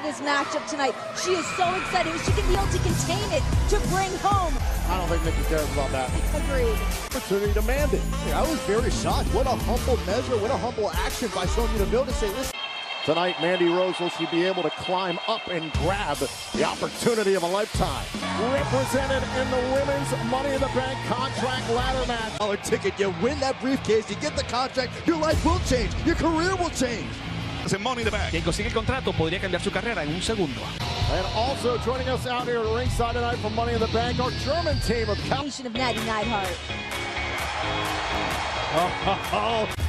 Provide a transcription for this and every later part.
this matchup tonight. She is so excited. She can be able to contain it to bring home. I don't think Nikki cares about that. Agreed. Opportunity demanded. I was very shocked. What a humble measure, what a humble action by Sonya Deville to say, listen. Tonight, Mandy Rose will she be able to climb up and grab the opportunity of a lifetime. Represented in the women's Money in the Bank contract ladder match. $1 ticket, you win that briefcase, you get the contract, your life will change, your career will change. Money in the Bank. Quien consigue el contrato podría cambiar su carrera en un segundo. And also joining us out here at ringside tonight for Money in the Bank, our German team of Natty Neidhart.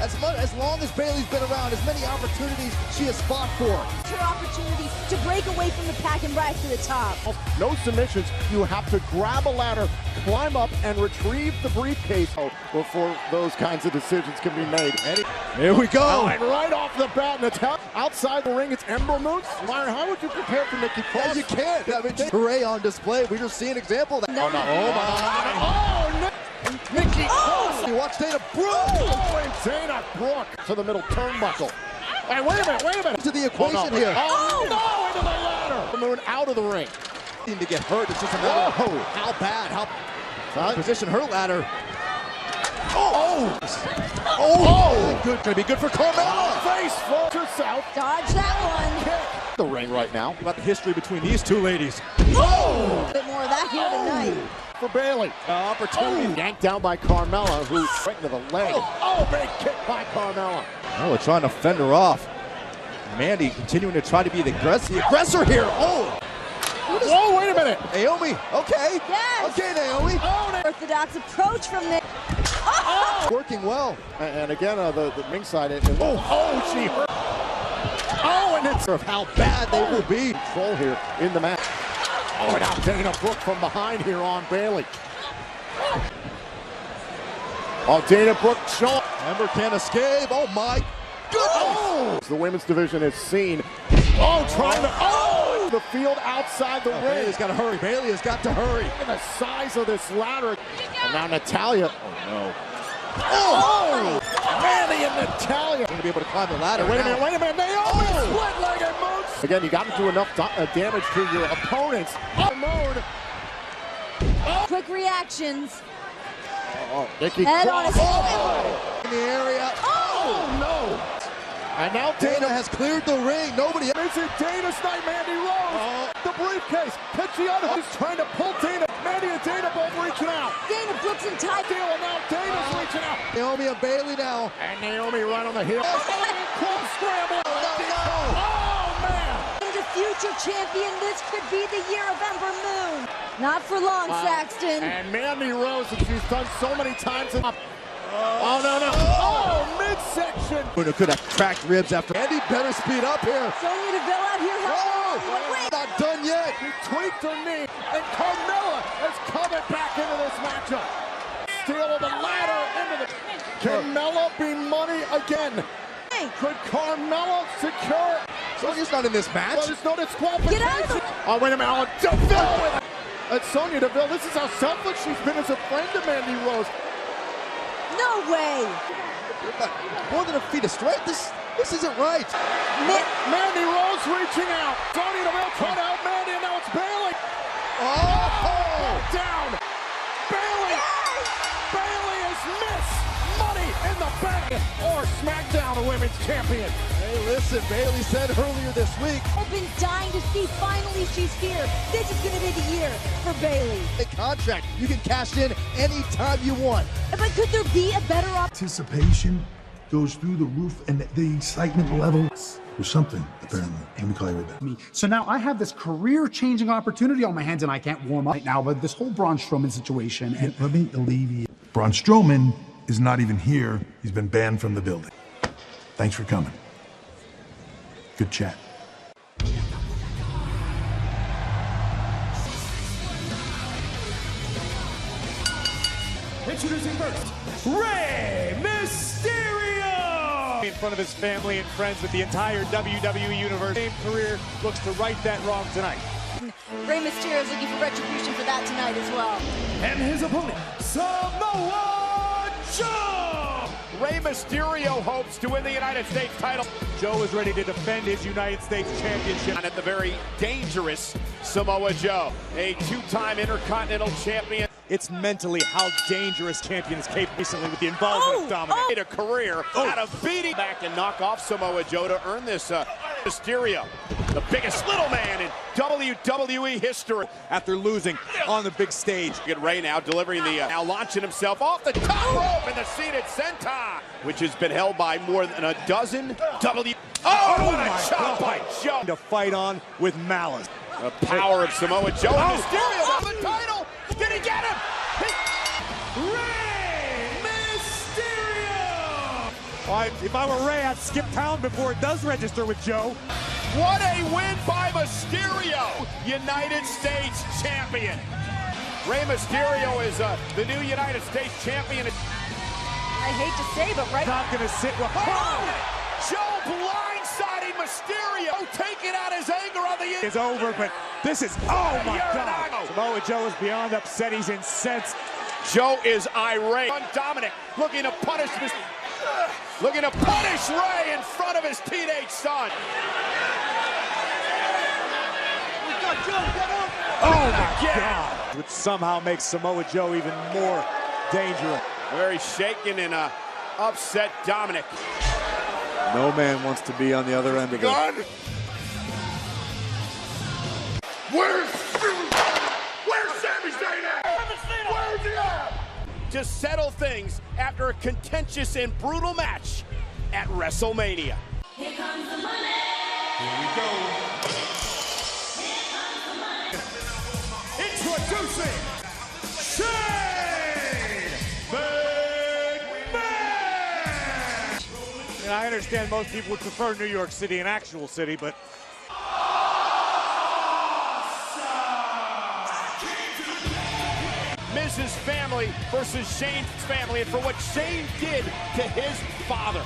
As long as Bayley's been around, as many opportunities she has fought for. Her opportunity to break away from the pack and rise to the top. No submissions. You have to grab a ladder, climb up, and retrieve the briefcase before those kinds of decisions can be made. Here we go. And right off the bat, Natalya outside the ring. It's Ember Moon. Myron, how would you prepare for Nikki Cross? You can't. I mean, hooray on display. We just see an example of that. No. Oh, no. Nikki Cross. You watch Dana Brooke. Oh, Dana Brooke to the middle turnbuckle. Hey, wait a minute. To the equation here. Oh, no, into the ladder. Moon out of the ring. To get hurt. It's just a matter of how bad, how position her ladder. Oh! Good. Gonna be good for Carmella. Face falls herself. Dodge that one. The ring right now. About the history between these two ladies. A bit more of that here tonight. For Bayley. Opportunity. Yanked down by Carmella, who right into the leg. Big kick by Carmella. Oh, we're trying to fend her off. Mandy continuing to try to be the aggressor here. Oh! Whoa, wait a minute. Naomi, okay. Yes. Okay, Naomi. Orthodox approach from the... Working well. And again, the ringside. She hurt. And it's of how bad they will be. Control here in the match. Now Dana Brooke from behind here on Bayley. Dana Brooke showing. Ember can't escape. Oh my goodness. The women's division is seen. Trying to. The field outside the ring. Bayley's got to hurry. Bayley has got to hurry. Look at the size of this ladder. And now Natalya. Mandy and Natalya. Going to be able to climb the ladder. Wait a minute. Naomi split-legged moves. Again, you got to do enough damage to your opponents. Quick reactions. Nikki Head on Cross. In the area. No. And now Dana has cleared the ring. Nobody. Is it Dana's night? Mandy Rose. The briefcase. Picciano is trying to pull Dana. Mandy and Dana both reaching out. Dana Brooks and Ty. And now Dana's reaching out. Naomi and Bayley now. And Naomi right on the heel. Cross scramble. Man. The future champion, this could be the year of Ember Moon. Not for long, Saxton. And Mandy Rose, and she's done so many times. No. Midsection. Could have cracked ribs after. Mandy better speed up here. Sonya Deville out here. Wait. Not done yet. She tweaked her knee, and Carmella is coming back into this matchup. Steal of the ladder into the... Carmella be Money again. Could Carmella secure... Sonya's not in this match. Well, there's no disqualification. Get out of the... Wait a minute. Deville. And Sonya Deville, this is how selfless she's been as a friend to Mandy Rose. No way. More than a feat of strength. This isn't right. Mandy Rose reaching out. Sonya Deville trying out Mandy, and now it's Bayley. Down. Bayley. Yes. Bayley has missed Money in the Bank or SmackDown, the women's champion. Hey, listen, Bayley said earlier this week. I've been dying to see. Finally, she's here. This is going to be the year for Bayley. A contract you can cash in anytime you want. But could there be a better option? Anticipation goes through the roof, and the excitement level was something, apparently. Let me call you right back. So now I have this career-changing opportunity on my hands, and I can't warm up right now, but this whole Braun Strowman situation. And Let me alleviate. Braun Strowman is not even here. He's been banned from the building. Thanks for coming. Good chat. Introducing first, Rey Mysterio! In front of his family and friends with the entire WWE Universe. Same career, looks to right that wrong tonight. Rey Mysterio is looking for retribution for that tonight as well. And his opponent, Samoa Joe! Rey Mysterio hopes to win the United States title. Joe is ready to defend his United States Championship. And at the very dangerous Samoa Joe, a two-time Intercontinental Champion. It's mentally how dangerous champion is capable recently with the involvement of Dominic. Made a career out of beating back and knock off Samoa Joe to earn this Mysterio, the biggest little man in WWE history. After losing on the big stage. Get Rey now delivering the, now launching himself off the top rope in the seated senton, which has been held by more than a dozen what a chop by Joe. To fight on with malice. The power of Samoa Joe and Mysterio for the title. Did he get him? Rey Mysterio! If I were Rey, I'd skip town before it does register with Joe. What a win by Mysterio, United States champion. Rey Mysterio is the new United States champion. I hate to say, but right. Not gonna sit with. Joe blindsiding Mysterio, taking out his anger on the It's over, but this is, oh my God. Samoa Joe is beyond upset, he's incensed. Joe is irate. Dominic looking to punish Rey in front of his teenage son. Oh my God. Which somehow makes Samoa Joe even more dangerous. A very shaken and upset Dominic. No man wants to be on the other end of it. Where's Sami Zayn at? Where's he at? To settle things after a contentious and brutal match at WrestleMania. Here comes the money. Here we go. Introducing Shane McMahon. And I understand most people would prefer New York City, an actual city, but Miz's family versus Shane's family, and for what Shane did to his father.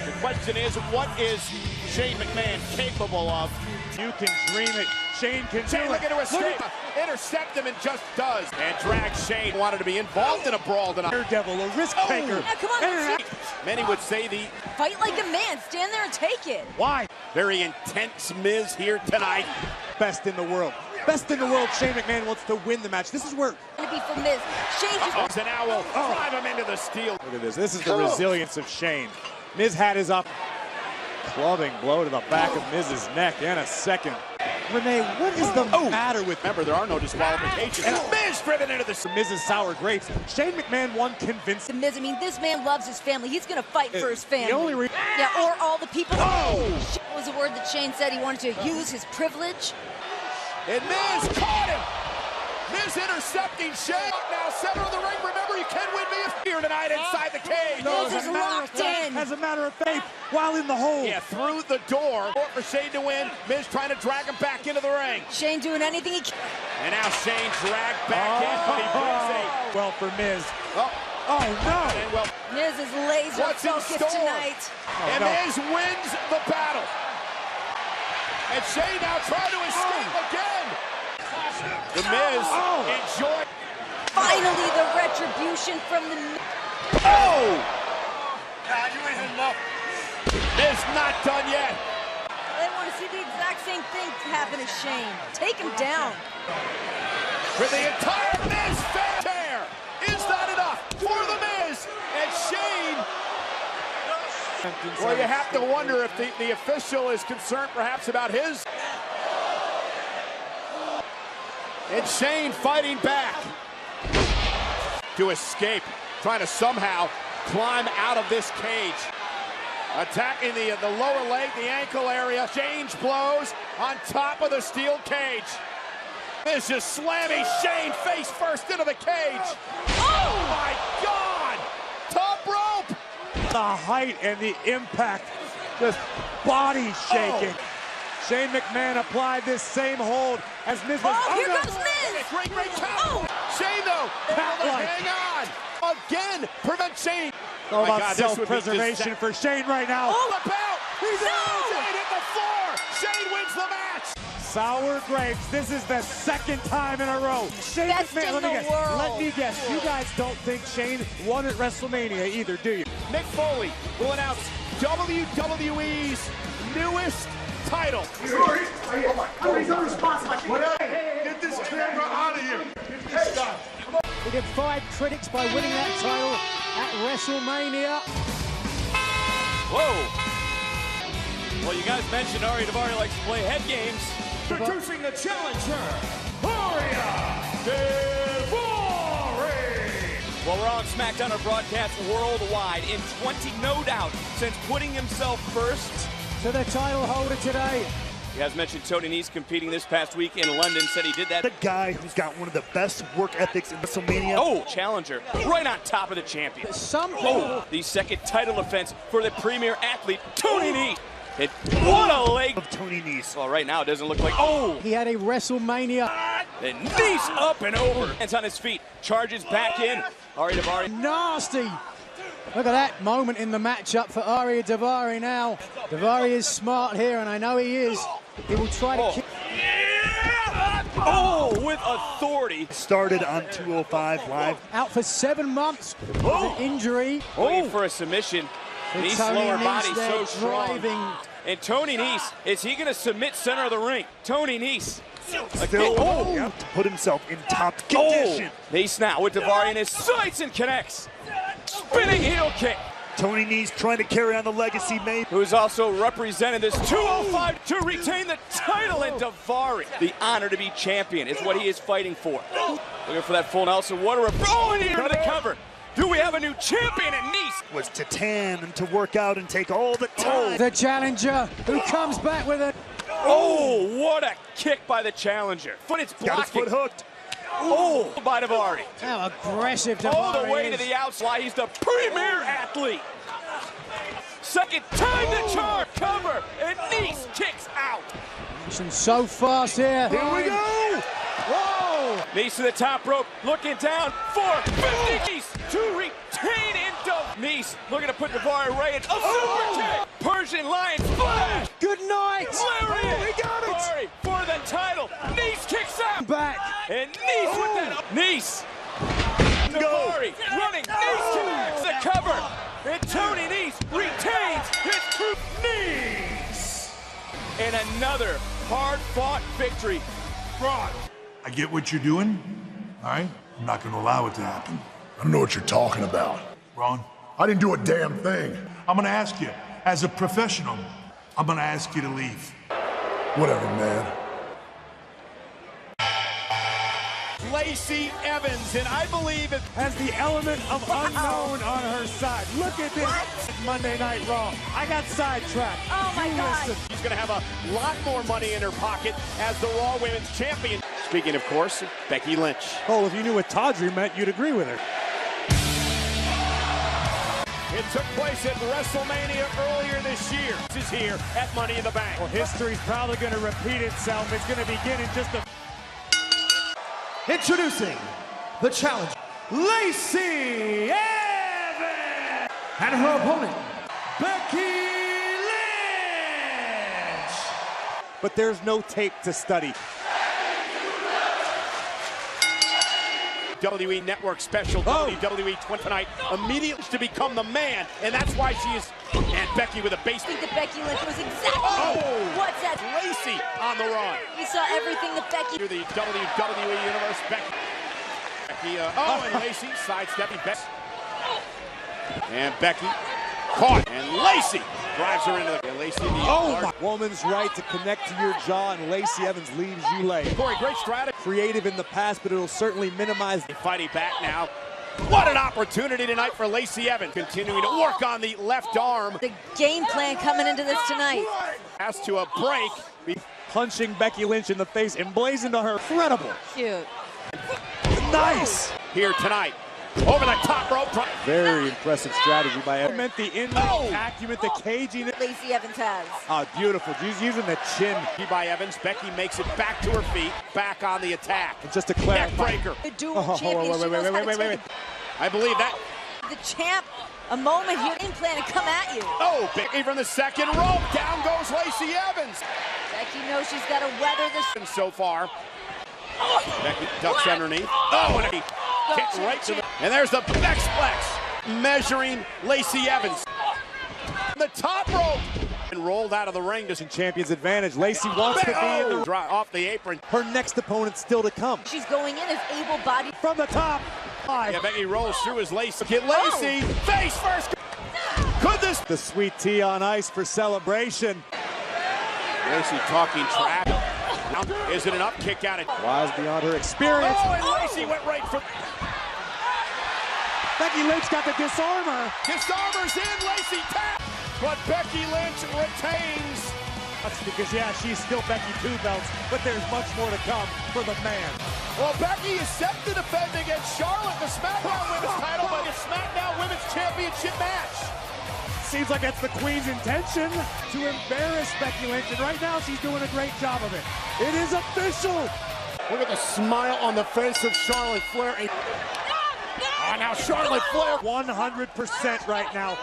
The question is, what is Shane McMahon capable of? you can dream it. Shane can do it. Looking to escape, intercept him, and just does. And drags Shane. Wanted to be involved in a brawl tonight. Daredevil, a risk taker. Yeah, come on, Many would say the fight like a man. Stand there and take it. Why? very intense Miz here tonight. Best in the world. Best in the world. Shane McMahon wants to win the match. This is where Gonna be for Miz. Shane just And now will drive him into the steel. Look at this. This is the resilience of Shane. Miz had his up. Clubbing blow to the back of Miz's neck and a second. Renee, what is the matter with... Remember, there are no disqualifications. And Miz driven into the... Miz's sour grapes. Shane McMahon won convincing. Miz, I mean, this man loves his family. He's gonna fight for his family. The only yeah, or all the people. What was the word that Shane said? He wanted to use his privilege. And Miz caught him. Miz intercepting Shane. Now center of the ring. Remember, you can win me here tonight inside the cage. Miz is locked in. As a matter of faith, while in the hole. Yeah, through the door. For Shane to win. Miz trying to drag him back into the ring. Shane doing anything he can. And now Shane dragged back in. But he brings a... Well, for Miz. Oh no. And well, Miz is laser what's in focused store? tonight. And Miz wins the battle. And Shane now trying to escape again. The Miz enjoy. Finally, the retribution from the Miz. You ain't enough. Miz not done yet. They want to see the exact same thing happen to Shane. Take him down. For the entire Miz fanfare. Is that enough for the Miz? And Shane. Well, you have to wonder if the official is concerned perhaps about his. And Shane fighting back to escape, trying to somehow climb out of this cage. Attacking the lower leg, the ankle area. Change blows on top of the steel cage. Miz just slamming Shane face first into the cage. Oh my God! Top rope! The height and the impact, just body shaking. Shane McMahon applied this same hold as Miz was. Here goes Miz! Great count. Shane though, able to hang on. Again, prevent Shane. All about self-preservation for Shane right now. All about. Shane hit the floor. Shane wins the match. sour grapes. This is the second time in a row. Shane Best McMahon, in the world. Let me guess. You guys don't think Shane won at WrestleMania either, do you? Mick Foley will announce WWE's newest title. Get this camera out of here. Get this guy. He defied critics by winning that title at WrestleMania. Whoa. Well, you guys mentioned Ari Daivari likes to play head games. Introducing the challenger, Ari Daivari. Well, we're on SmackDown, our broadcast worldwide in 20, no doubt, since putting himself first. To the title holder today. You guys mentioned Tony Nese competing this past week in London, said he did that. The guy who's got one of the best work ethics in WrestleMania. Oh, challenger, right on top of the champion. The second title defense for the premier athlete, Tony Nese. What a leg of Tony Nese. Well, right now it doesn't look like, He had a WrestleMania. And Nese up and over. Hands on his feet, charges back in. Ari Daivari. Nasty. Look at that moment in the matchup for Ari Daivari now. Daivari is smart here, and I know he is. He will try to kick. Oh, with authority. Started on 205 Live. Out for 7 months with an injury. Looking for a submission. Nese's lower body so strong. And Tony Nese, is he going to submit center of the ring? Tony Nese. Still to put himself in top condition. Nese now with Daivari in his sights and connects. Spinning heel kick. Tony Nese trying to carry on the legacy, mate. Who's also represented this 205 to retain the title in Daivari. The honor to be champion is what he is fighting for. Looking for that full Nelson. What a into the cover. Do we have a new champion at Nese? Was to tan and to work out and take all the time. The challenger who comes back with it. Oh, what a kick by the challenger. Foot is blocking. Got his foot hooked. Oh, by Daivari. How aggressive Daivari All the way is. to the outside. He's the premier athlete. Second time to charge. Cover. And Nese kicks out. Action so fast here. Here we go. Whoa. Nese to the top rope. Looking down. 450. Nese to retain into Nese. Looking to put Daivari right in. A super kick. Persian Lion Splash. Good night. Lariat. We got it. Daivari for the title. Nese kicks out. Back. And Nese with that. Nese. Daivari running. Nese connects the cover. And Tony Nese retains his true Nese. And another hard-fought victory. I get what you're doing, all right? I'm not going to allow it to happen. I don't know what you're talking about. Ron, I didn't do a damn thing. I'm going to ask you, as a professional, I'm going to ask you to leave. Whatever, man. Lacey Evans, and I believe it Has the element of unknown on her side. Look at this. Monday Night Raw. I got sidetracked. Oh my God. She's going to have a lot more money in her pocket as the Raw Women's Champion. Speaking, of course, Becky Lynch. Oh, if you knew what Tawdry meant, you'd agree with her. It took place at WrestleMania earlier this year. This is here at Money in the Bank. Well, history's probably going to repeat itself. It's going to begin in just a... Introducing the challenger, Lacey Evans, and her opponent, Becky Lynch. But there's no tape to study. WWE Network special, WWE 20 tonight, immediately to become the man, and that's why she is, and Becky with a base. I think that Becky Lynch was exactly what's that. Lacey on the run. We saw everything that Becky. Through the WWE Universe, Becky, and Lacey sidestepping Becky. And Becky caught, and Lacey drives her into the, Lacey My woman's right to connect to your jaw, and Lacey Evans leaves you lay. Corey, great strategy. Creative in the past, but it'll certainly minimize. Fighting back now. What an opportunity tonight for Lacey Evans. Continuing to work on the left arm. The game plan coming into this tonight. As to a break. Punching Becky Lynch in the face, emblazoned on her. Incredible. Cute. Nice. Here tonight. Over the top rope. Very impressive strategy by Evans. Meant the in-ring acumen, the caginess. Lacey Evans has. Oh, beautiful. She's using the chin. By Evans. Becky makes it back to her feet. Back on the attack. And just to Neck clarify. breaker. The dual champion. Wait. I believe that. The champ A moment here, game plan to come at you. Oh, Becky from the second rope. Down goes Lacey Evans. Becky knows she's got to weather this. So far. Becky ducks underneath. Oh, and he kicked right to the... And there's the Bexplex measuring Lacey Evans. The top rope. And rolled out of the ring. In champion's advantage. Lacey wants to be in the... Off the apron. Her next opponent still to come. She's going in as able-bodied. From the top. Yeah, Becky rolls through as Lacey. Get Lacey. Face first. Could this... The sweet tea on ice for celebration. Lacey talking trash. Is it an up kick out of... Wise beyond her experience. Oh, and Lacey went right for... Becky Lynch got the disarmer. Disarmer's in. Lacey tap. But Becky Lynch retains. That's because, yeah, she's still Becky 2 belts, but there's much more to come for the man. Well, Becky is set to defend against Charlotte, the SmackDown Women's title, by the SmackDown Women's Championship match. Seems like that's the Queen's intention to embarrass Becky Lynch, and right now she's doing a great job of it. It is official. Look at the smile on the face of Charlotte Flair. Oh, now Charlotte Flair. 100% right now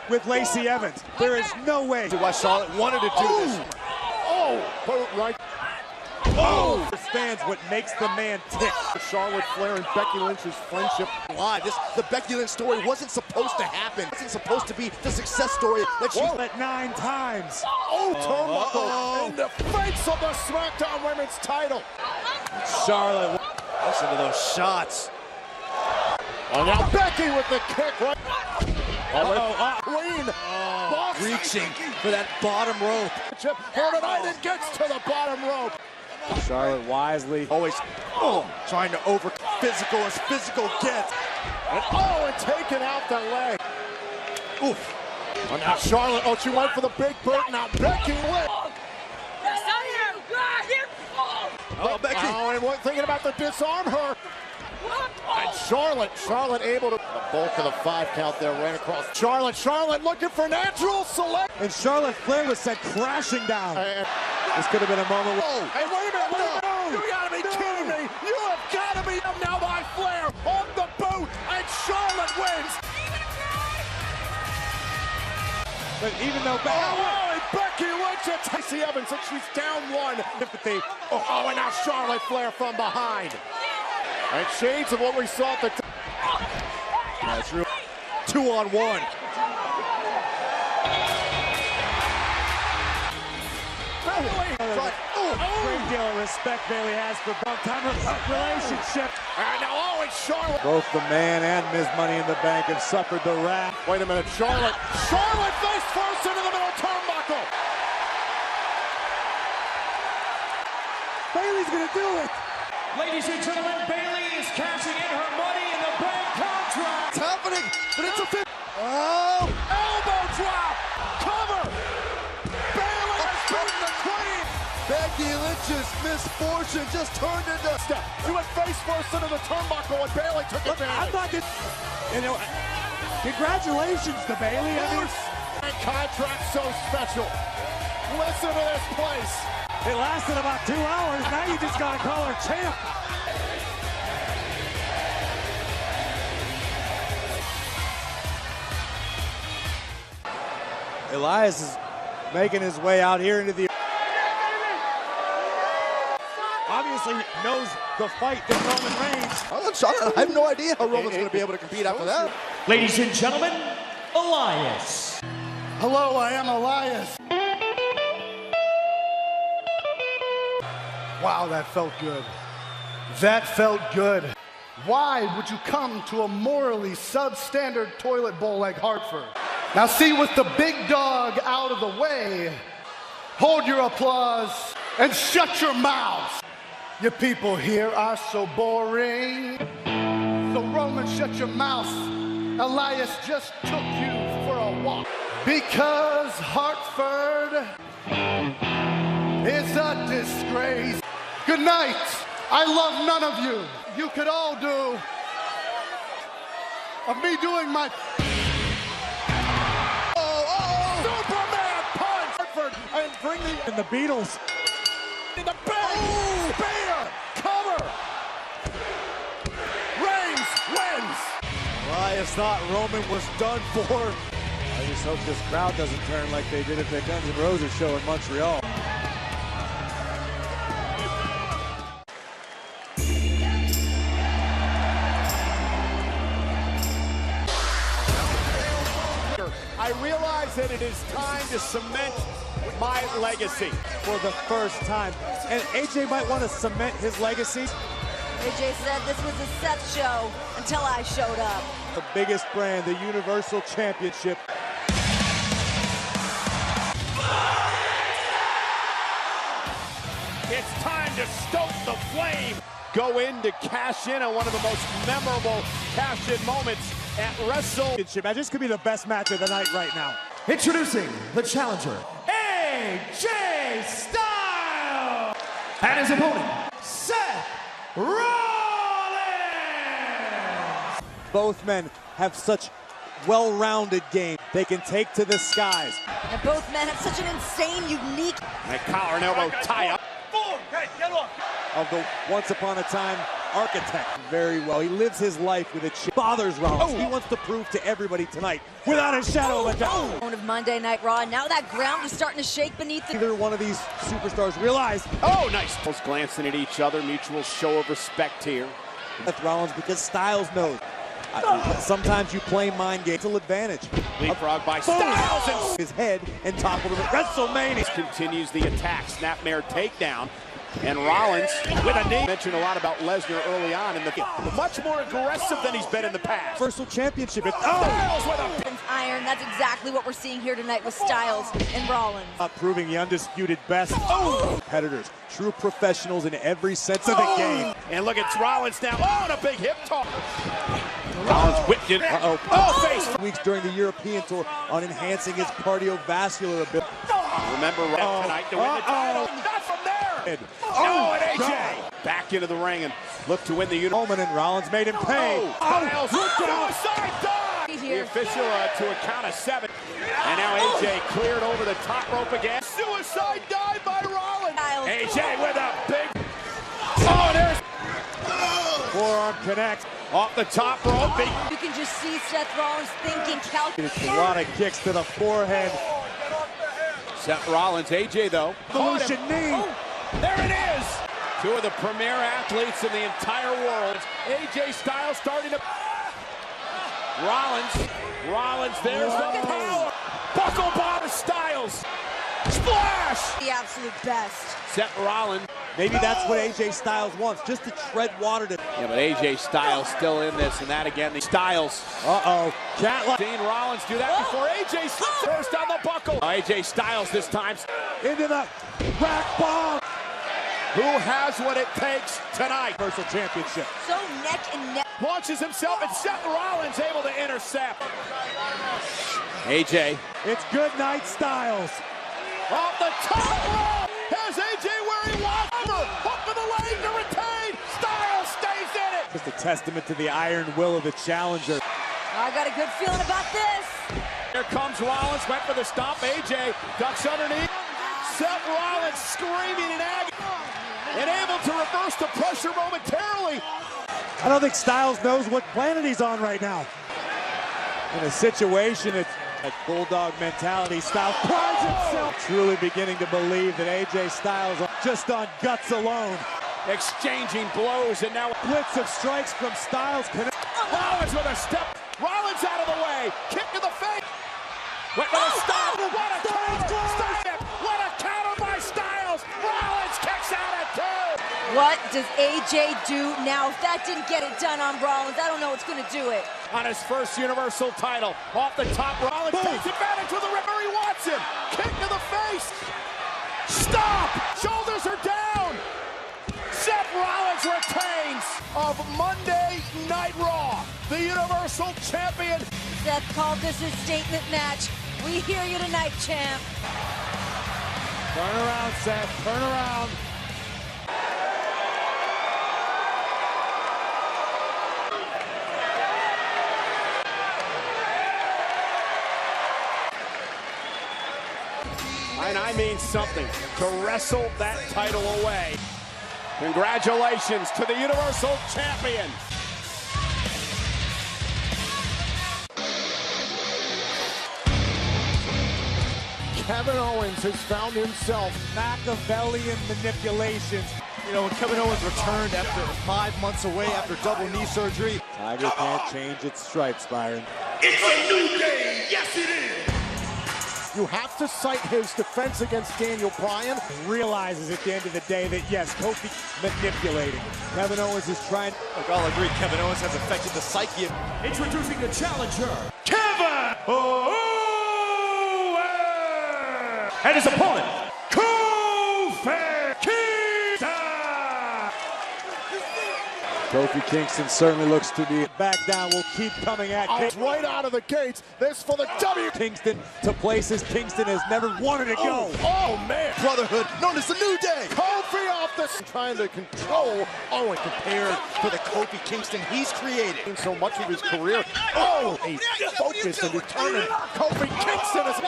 with Lacey Evans. There is no way. Why Charlotte wanted to do this. Oh, right. Oh! Understands what makes the man tick. Charlotte Flair and Becky Lynch's friendship. The Becky Lynch story wasn't supposed to happen. It wasn't supposed to be the success story that she... At 9 times. Turnbuckle in the face of the SmackDown Women's title. Charlotte. Listen to those shots. Oh, now Becky with the kick, right? Queen reaching for that bottom rope. Here tonight, it gets to the bottom rope. Charlotte wisely. Always trying to over physical as physical gets. And taking out the leg. Oof. Oh, now Charlotte, she went for the big boot. Now Becky Lynch. Becky. And thinking about the disarm her. And Charlotte able to... The bulk of the 5 count there ran across. Charlotte looking for natural select. And Charlotte Flair was sent crashing down. This could have been a moment. Hey, wait a minute. You gotta be kidding me. You have gotta be up now by Flair on the boot. And Charlotte wins. But even though Becky Lynch and Lacey Evans, and she's down 1. And now Charlotte Flair from behind. And shades of what we saw at the That's real. 2-on-1. Great deal of respect Bayley has for Brock. Time relationship. And now it's Charlotte. Both the man and Ms. Money in the Bank have suffered the wrath. Wait a minute, Charlotte face first into the middle turnbuckle. Bayley's gonna do it. Ladies and gentlemen, Bayley is cashing in her Money in the Bank contract. It's happening, but it's a fit. Elbow drop. Cover. Bayley has beaten the Queen. Becky Lynch's misfortune just turned into... She went face first into the turnbuckle and Bayley took advantage. Congratulations to Bayley. Contract so special. Listen to this place. It lasted about 2 hours. Now you just gotta call her champ. Elias is making his way out here into the... Obviously knows the fight that Roman Reigns. I have no idea how Roman's going to be able to compete after that. Ladies and gentlemen, Elias. Hello, I am Elias. Wow, that felt good. That felt good. Why would you come to a morally substandard toilet bowl like Hartford? Now see, with the big dog out of the way, hold your applause and shut your mouths. You people here are so boring. So Roman, shut your mouth. Elias just took you for a walk. Because Hartford is a disgrace. Good night. I love none of you. You could all do of me doing my Superman punch. Hartford and bring the Beatles. In the back. Spear. Cover. Reigns wins. Elias I just thought Roman was done for. I just hope this crowd doesn't turn like they did at the Guns N' Roses show in Montreal. I realize that it is time to cement my legacy For the first time. And AJ might want to cement his legacy. AJ said this was a Seth show until I showed up. The biggest brand, the Universal Championship. It's time to stoke the flame. Go in to cash in on one of the most memorable cash-in moments at Wrestle. This could be the best match of the night right now. Introducing the challenger, AJ Styles, and his opponent, Seth Rollins. Both men have such well-rounded game. They can take to the skies. And both men have such an insane, unique... And a collar and elbow tie-up. Of the once-upon-a-time architect. Very well. He lives his life with a chip. Bothers Rollins. He wants to prove to everybody tonight, without a shadow of a doubt. Of Monday Night Raw. Now that ground is starting to shake beneath the... Either one of these superstars realize. Oh, nice. Both glancing at each other. Mutual show of respect here. Seth Rollins, because Styles knows. Sometimes you play mind games. Full advantage. Leapfrog by Styles and his head and toppled him at WrestleMania. Continues the attack. Snapmare takedown. And Rollins with a knee. Mentioned a lot about Lesnar early on in the much more aggressive than he's been in the past. Universal Championship. Styles with a iron. That's exactly what we're seeing here tonight with Styles and Rollins. Proving the undisputed best. Competitors, true professionals in every sense of the game. And look at Rollins now. Oh, and a big hip toss. Rollins whipped it. Face. Weeks during the European tour on enhancing his cardiovascular ability. Remember tonight to win the title. Not from there. Oh, and AJ back into the ring and look to win the Roman and Rollins made him pay. Styles suicide dive. The official to a count of 7. And now AJ cleared over the top rope again. Suicide dive by Rollins. AJ with a big. Oh, there's. Forearm connects. Off the top rope. You can just see Seth Rollins thinking, calculating. A lot of kicks to the forehead. Seth Rollins, AJ though. Evolution knee. There it is. Two of the premier athletes in the entire world. AJ Styles starting to. Rollins, there's the power. Buckle bomb Styles. Splash. The absolute best. Seth Rollins. Maybe that's what AJ Styles wants, just to tread water to. Yeah, but AJ Styles still in this, and that again, the Styles. Seen Rollins do that before. AJ slips first on the buckle. AJ Styles this time. Into the rack bomb. Who has what it takes tonight? Universal Championship. So neck and neck. Launches himself, and Seth Rollins able to intercept. AJ. It's good night, Styles. Off the top rope. Has AJ where he wants. Up for the leg to retain. Styles stays in it. Just a testament to the iron will of the challenger. I got a good feeling about this. Here comes Rollins, went for the stomp. AJ ducks underneath. Seth Rollins screaming in agony. And able to reverse the pressure momentarily. I don't think Styles knows what planet he's on right now. In a situation, it's like bulldog mentality. Styles prides himself. Truly beginning to believe that AJ Styles just on guts alone. Exchanging blows and now a blitz of strikes from Styles. Rollins with a step. Rollins out of the way. Kick to the face. Went for the stop. What a counter. What a counter by Styles. Rollins kicks out at 2. What does AJ do now? If that didn't get it done on Rollins, I don't know what's going to do it. On his first Universal title. Off the top, Rollins takes advantage with the ripper. He wants him. Kick to the face. Stop. Shoulders are down. Seth Rollins retains of Monday Night Raw, the Universal Champion. Seth called this his statement match. We hear you tonight, champ. Turn around, Seth. Turn around. And I mean something, to wrestle that title away. Congratulations to the Universal Champion. Kevin Owens has found himself. Machiavellian manipulations. You know, when Kevin Owens returned after 5 months away after double knee surgery. Tiger can't change its stripes, Byron. It's a new day. Yes, it is. You have to cite his defense against Daniel Bryan. Realizes at the end of the day that, yes, Kofi manipulating. Kevin Owens is trying. Look, I'll agree, Kevin Owens has affected the psyche. Introducing the challenger, Kevin Owens! And his opponent, Kofi Kingston! Kofi Kingston certainly looks to be back down. Will keep coming at Kingston. Right out of the gates. This for the W. Kingston to places Kingston has never wanted to go. Oh, man. Brotherhood known as the New Day. Kofi off the... Trying to control Owens. Prepared for the Kofi Kingston he's created. So much of his career. Oh, he's focused and determined. Kofi Kingston is...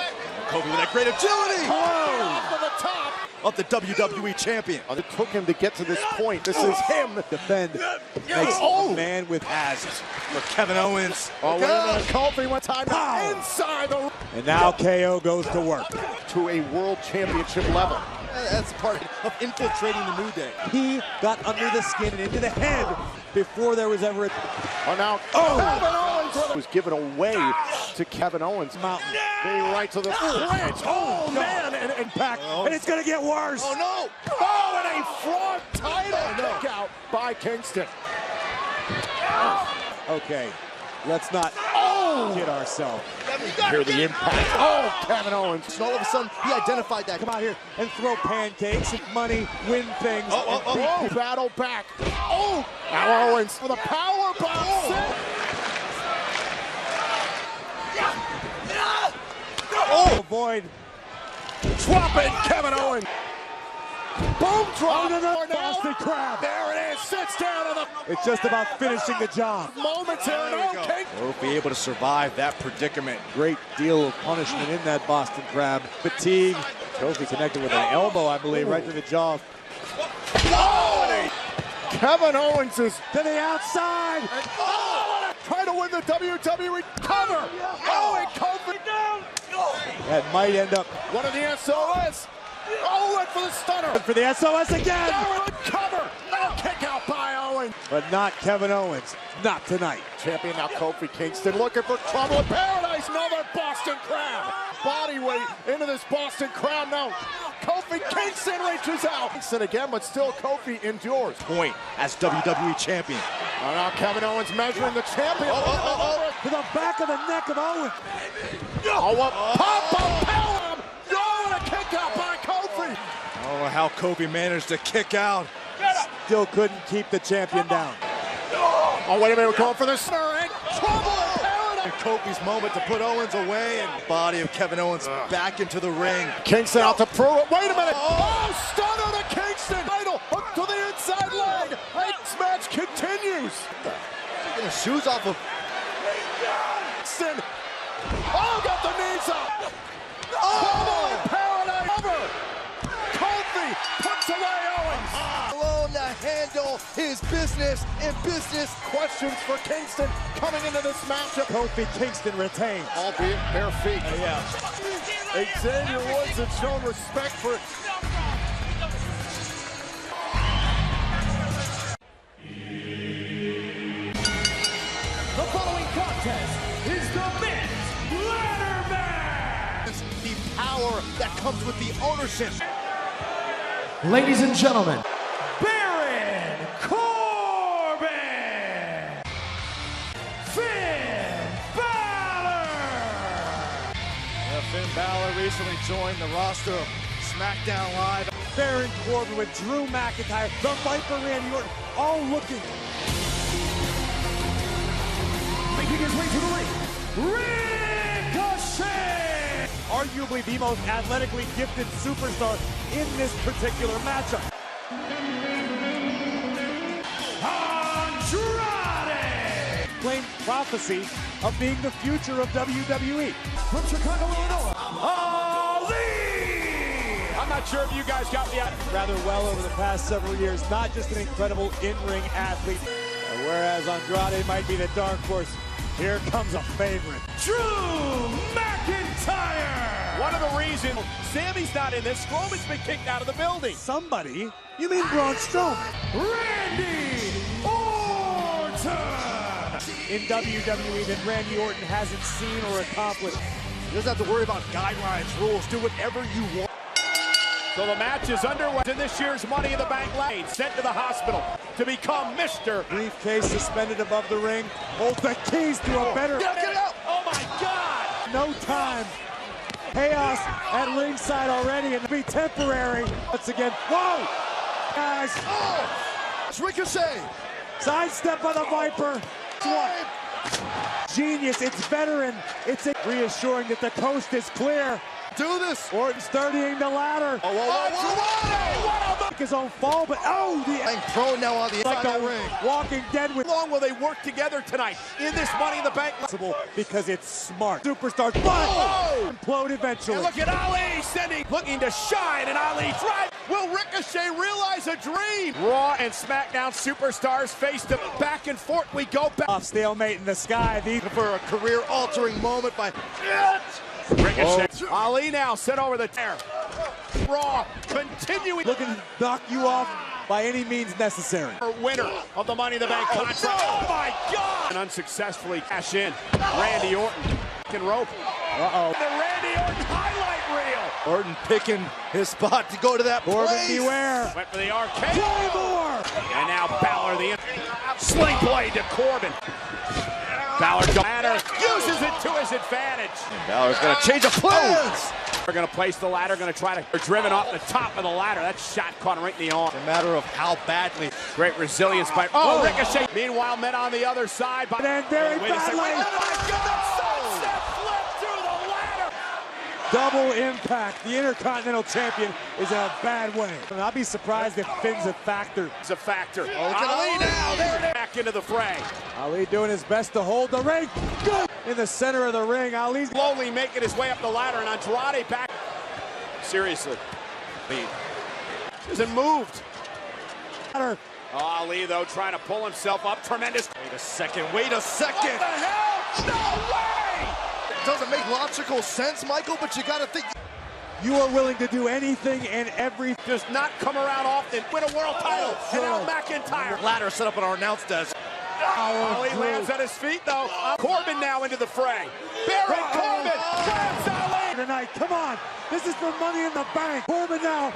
Kofi with that great agility. Off of the top. Of the WWE champion. It took him to get to this point. This is him. Defend. Makes a man with asses. For Kevin Owens. Oh, wait a minute. Kofi went time inside the... And now KO goes to work. To a world championship level. That's part of infiltrating the New Day. He got under the skin and into the head before there was ever a... Oh, now Kevin Owens was given away to Kevin Owens. Mountain. Being right to the bridge. Oh, man. And back. And it's going to get worse. Oh, no. Oh, and a frog title kick out by Kingston. Okay, let's not kid ourselves. Hear the impact. Oh, Kevin Owens. And all of a sudden, he identified that. Come out here and throw pancakes and money, win things. Oh, battle back. Oh, now Owens for the power bomb. Oh, avoid. Dropping Kevin Owens. Boom drop. Boston Crab. There it is. Sits down on the... It's just about finishing the job. Momentary. Okay. Kofi able to survive that predicament. Great deal of punishment in that Boston Crab. Fatigue. Kofi connected with an elbow, I believe, right to the jaw. Oh! Kevin Owens is to the outside. Trying to win the WWE cover. Oh, and Kofi down. That might end up one of the SOS. Oh, went for the stunner. For the SOS again. Cover. No kick out by Owens. But not Kevin Owens. Not tonight. Champion now Kofi Kingston looking for trouble in paradise. Another Boston Crab. Body weight into this Boston Crab now. Kofi Kingston reaches out. Kingston again, but still Kofi endures. Point as WWE champion. Oh, now Kevin Owens measuring the champion. To the back of the neck of Owens. Pop-up power. No, and a kick out by Kofi. I don't know how Kofi managed to kick out. Still couldn't keep the champion down. Oh, wait a minute, we're going for the center and trouble in paradise. And Kofi's moment to put Owens away and body of Kevin Owens back into the ring. Kingston out to prove it. Wait a minute. Oh, stunner to Kingston. Title hook to the inside leg. This match continues. Taking the shoes off of Kingston. Oh, got the knees up. Trouble in paradise. Over. Kofi puts away Owens. Alone to handle his business and business. Questions for Kingston coming into this matchup. Kofi Kingston retains. Albeit bare feet. Yeah. Xavier Woods has shown respect for it. The following contest is the men's ladder match. The power that comes with the ownership. Ladies and gentlemen, Baron Corbin, Finn Balor. Finn Balor recently joined the roster of SmackDown Live. Baron Corbin with Drew McIntyre, the Viper Randy Orton, all looking. Making his way to the ring, Ricochet! Arguably the most athletically gifted superstar in this particular matchup. Andrade! Plain prophecy of being the future of WWE. From Chicago, Illinois, Ali! I'm not sure if you guys got me out rather well over the past several years. Not just an incredible in-ring athlete. Whereas Andrade might be the dark horse, here comes a favorite. Drew McIntyre! One of the reason Sammy's not in this. Strowman's been kicked out of the building. Somebody? You mean Braun Strowman? Randy Orton! In WWE that Randy Orton hasn't seen or accomplished. He doesn't have to worry about guidelines, rules. Do whatever you want. So the match is underway in this year's Money in the Bank lane. Sent to the hospital to become Mr. Briefcase suspended above the ring. Holds the keys to a better... Get it out! Oh my God! No time. Chaos at ringside already, and to be temporary. Once again, whoa! Guys. Oh! It's Ricochet! Sidestep by the Viper. What? Genius, it's veteran. It's reassuring that the coast is clear. Do this! Orton's 30ing the ladder. Oh, whoa. His own fall, but And thrown now on the inside of the ring. Walking Dead with... How long will they work together tonight in this Money in the Bank? Because it's smart. Superstars, but implode eventually. And look at Ali looking to shine, and Ali drive. Will Ricochet realize a dream? Raw and SmackDown superstars face to back and forth. We go back. Off stalemate in the sky. For a career-altering moment by... Ricochet. Ali now set over the tear. Raw continuing. Looking to knock you off by any means necessary. Winner of the Money in the Bank contract. Oh my God! And unsuccessfully cash in. Randy Orton can rope. The Randy Orton highlight reel. Orton picking his spot to go to that Corbin, place. beware. Went for the arcade. Claymore. And now Balor the sling blade to Corbin. Balor uses it to his advantage. Balor's gonna change of plans. We're gonna place the ladder, gonna try to driven off the top of the ladder. That shot caught him right in the arm. It's a matter of how badly. Great resilience by Ricochet. Meanwhile, men on the other side. And very badly. Oh my God! Sunset flip through the ladder. Double impact. The Intercontinental Champion is in a bad way. And I'll be surprised if Finn's a factor. It's a factor. Look at Ali now. There it is. Back into the fray. Ali doing his best to hold the ring. Good. In the center of the ring, Ali's slowly making his way up the ladder, and Andrade back. Seriously. Hasn't moved. Ali, though, trying to pull himself up. Tremendous. Wait a second. What the hell? No way! It doesn't make logical sense, Michael, but you gotta think. You are willing to do anything and everything. Does not come around often. Win a world title. And now McIntyre. Ladder set up on our announce desk. Ali lands at his feet, though. Corbin now into the fray. Baron Corbin grabs Ali. Tonight, come on. This is for Money in the Bank. Corbin now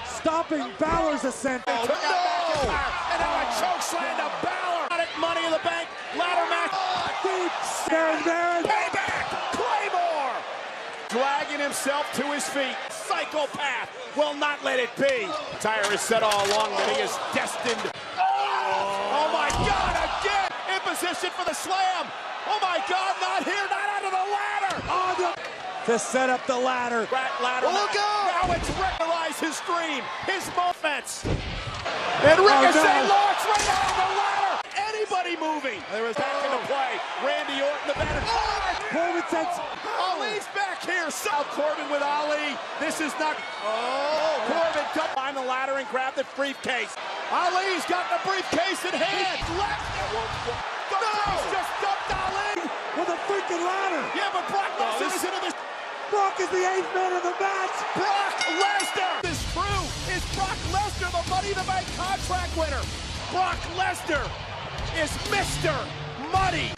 stopping Balor's ascent. And now a chokeslam to Balor. Money in the Bank. Ladder match. Deep. Baron. Payback. Claymore. Dragging himself to his feet. Psychopath will not let it be. Tyre has said all along that he is destined. Oh my God, again! In position for the slam. Oh my God, not here, not out of the ladder. To set up the ladder. Ladder look out! Now it's realize his dream, his moments. And Ricochet launch right out of the ladder. Anybody moving. There is back into play. Randy Orton, the better. Corbin sets. Ali's back here. Corbin with Ali. This is not. Corbin dumped behind the ladder and grabbed the briefcase. Ali's got the briefcase in hand. Just dumped Ali with a freaking ladder. Yeah, but Brock Lesnar is into this. Brock is the 8th man of the match. Brock Lesnar. This is true. Is Brock Lesnar the Money in the Bank contract winner? Brock Lesnar is Mr. Money.